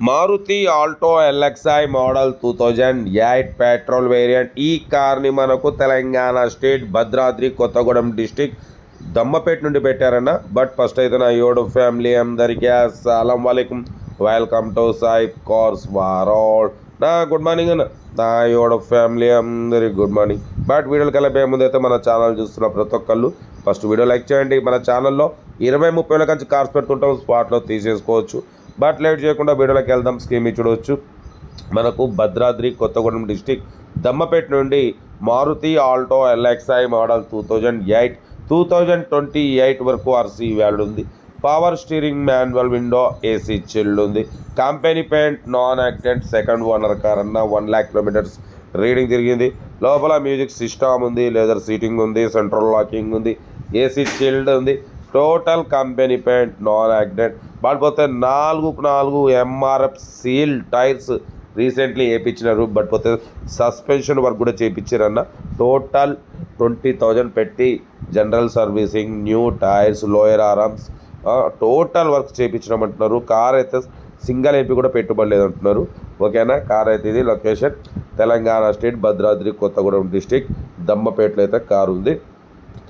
Maruti Alto LXI model 2008 petrol variant. ఈ కార్ని మనకు తెలంగాణ స్టేట్ భద్రాద్రి కొత్తగూడెం డిస్టిక్ దమ్మపేట నుండి పెట్టారన్న. బట్ ఫస్ట్ అయితే నా యోడు ఫ్యామిలీ అందరికీ అస్సలం వాలేకుమ్, welcome to Sai cars world. నా గుడ్ మార్నింగ్ అన్న, నా యోడు ఫ్యామిలీ అందరికి గుడ్ మార్నింగ్. బట్ వీడియోకి వెళ్ళే ముందు అయితే మన ఛానల్ చూస్తున్న ప్రతి ఒక్కళ్ళు ఫస్ట్ వీడియో లైక్ చేయండి. మన ఛానల్లో 20-30 కంచి కార్స్ పెడుతుంటాం, స్పాట్లో తీసేసుకోవచ్చు. బట్ లేట్ చేయకుండా వీడియోలోకి వెళ్దాం. స్కీమ్ చూడవచ్చు. మనకు భద్రాద్రి కొత్తగూడెం డిస్టిక్ దమ్మపేట నుండి మారుతి ఆల్టో ఎల్ఎక్స్ఐ మోడల్ 2028 వరకు ఆర్సీ వ్యాల్యూ ఉంది. Power steering, manual window, AC chilled ఉంది. Company paint, non accident, second owner car అన్న. 1 lakh kilometers రీడింగ్ తిరిగింది. లోపల మ్యూజిక్ సిస్టమ్ ఉంది, లెదర్ సీటింగ్ ఉంది, సెంట్రల్ లాకింగ్ ఉంది, ఏసీ చిల్డ్ ఉంది. Total company paint, non accident. పోతే 4x4 MRF seal tyres recently వేయించినారు. పోతే సస్పెన్షన్ వర్క్ కూడా చేయించారన్న. టోటల్ 20,000 పెట్టి general servicing, new tyres, lower arms, total work చేయించినామంటున్నారు. కార్ అయితే సింగల్ ఎంపీ కూడా పెట్టుబడి లేదంటున్నారు. ఓకేనా. కార్ అయితే ఇది location Telangana state Bhadradri Kothagudem district దమ్మపేటలో అయితే కారు ఉంది.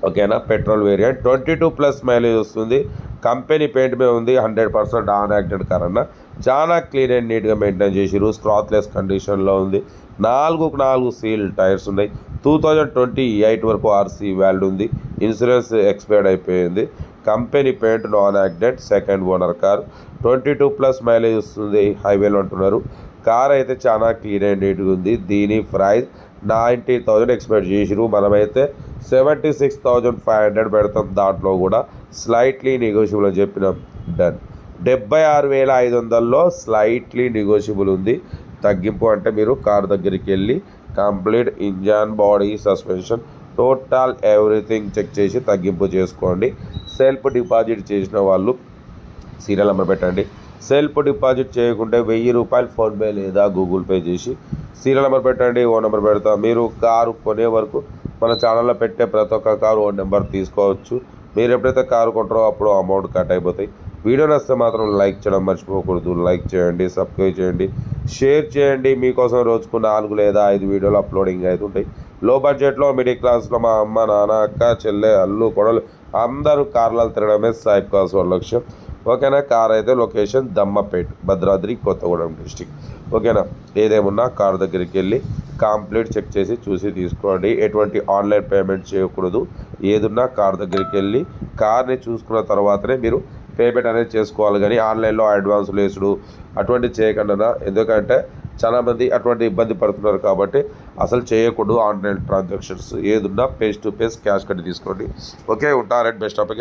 ఓకేనా. పెట్రోల్ వేరియంట్, 22+ మైలేజ్ వస్తుంది. కంపెనీ పెయింట్ మీద ఉంది. 100% ఆన్ యాక్సిడెంట్ కార్ అన్న. చాలా క్లీన్ అండ్ నీట్గా మెయింటైన్ చేసిరు. స్క్రాత్లెస్ కండిషన్లో ఉంది. 4x4 సీల్ టైర్స్ ఉన్నాయి. 2028 వరకు ఆర్సీ వాల్యూ ఉంది. ఇన్సూరెన్స్ ఎక్స్పైర్డ్ అయిపోయింది. Company paint, non accident, second owner car. 22+ mileage వస్తుంది. హైవేలో అంటున్నారు. కార్ అయితే చాలా క్లీన్ అండ్ నీట్గా ఉంది. దీని ప్రైస్ 90,000 ఎక్స్పెక్ట్ చేసిరు. మనమైతే 76,500 పెడతాం. దాంట్లో కూడా స్లైట్లీ నెగోషియబుల్ అని చెప్పినాం. డన్. 76,500లో స్లైట్లీ నెగోషియబుల్ ఉంది. తగ్గింపు అంటే మీరు కార్ దగ్గరికి వెళ్ళి complete engine, body, suspension, total everything check చేసి తగ్గింపు చేసుకోండి. సెల్ఫ్ డిపాజిట్ చేసిన వాళ్ళు సీరియల్ నెంబర్ పెట్టండి. సెల్ఫ్ డిపాజిట్ చేయకుంటే 1000 రూపాయలు ఫోన్పే లేదా గూగుల్ పే చేసి సీరియల్ నెంబర్ పెట్టండి. ఓ నెంబర్ పెడతాం. మీరు కారు కొనే వరకు మన ఛానల్లో పెట్టే ప్రతి ఒక్క కారు ఓ నెంబర్ తీసుకోవచ్చు. మీరు ఎప్పుడైతే కారు కొంటారో అప్పుడు అమౌంట్ కట్ అయిపోతాయి. వీడియో నచ్చితే మాత్రం లైక్ చేయడం మర్చిపోకూడదు. లైక్ చేయండి, సబ్స్క్రైబ్ చేయండి, షేర్ చేయండి. మీకోసం రోజుకు 4 లేదా 5 వీడియోలు అప్లోడింగ్ అవుతుంటాయి. లో బడ్జెట్లో మిడిల్ క్లాస్లో మా అమ్మ, నాన్న, అక్క, చెల్లె, అల్లు, కొడలు అందరూ కార్లలో తిరగడమే సాయి కార్స్ వాళ్ళ లక్ష్యం. ఓకేనా. కార్ అయితే లొకేషన్ దమ్మపేట్, భద్రాద్రి కొత్తగూడెం డిస్టిక్. ఓకేనా. ఏదేమున్నా కార్ దగ్గరికి వెళ్ళి కంప్లీట్ చెక్ చేసి చూసి తీసుకోండి. ఎటువంటి ఆన్లైన్ పేమెంట్ చేయకూడదు. ఏదున్నా కార్ దగ్గరికి వెళ్ళి కార్ని చూసుకున్న తర్వాతనే మీరు పేమెంట్ అనేది చేసుకోవాలి. కానీ ఆన్లైన్లో అడ్వాన్స్ లేసుడు అటువంటివి చేయకుండా. ఎందుకంటే చాలామంది అటువంటి ఇబ్బంది పడుతున్నారు కాబట్టి అసలు చేయకూడదు ఆన్లైన్ ట్రాన్సాక్షన్స్. ఏదున్నా ఫేస్ టు ఫేస్ క్యాష్ కట్టి తీసుకోండి. ఓకే. ఉంటారండి. Best of.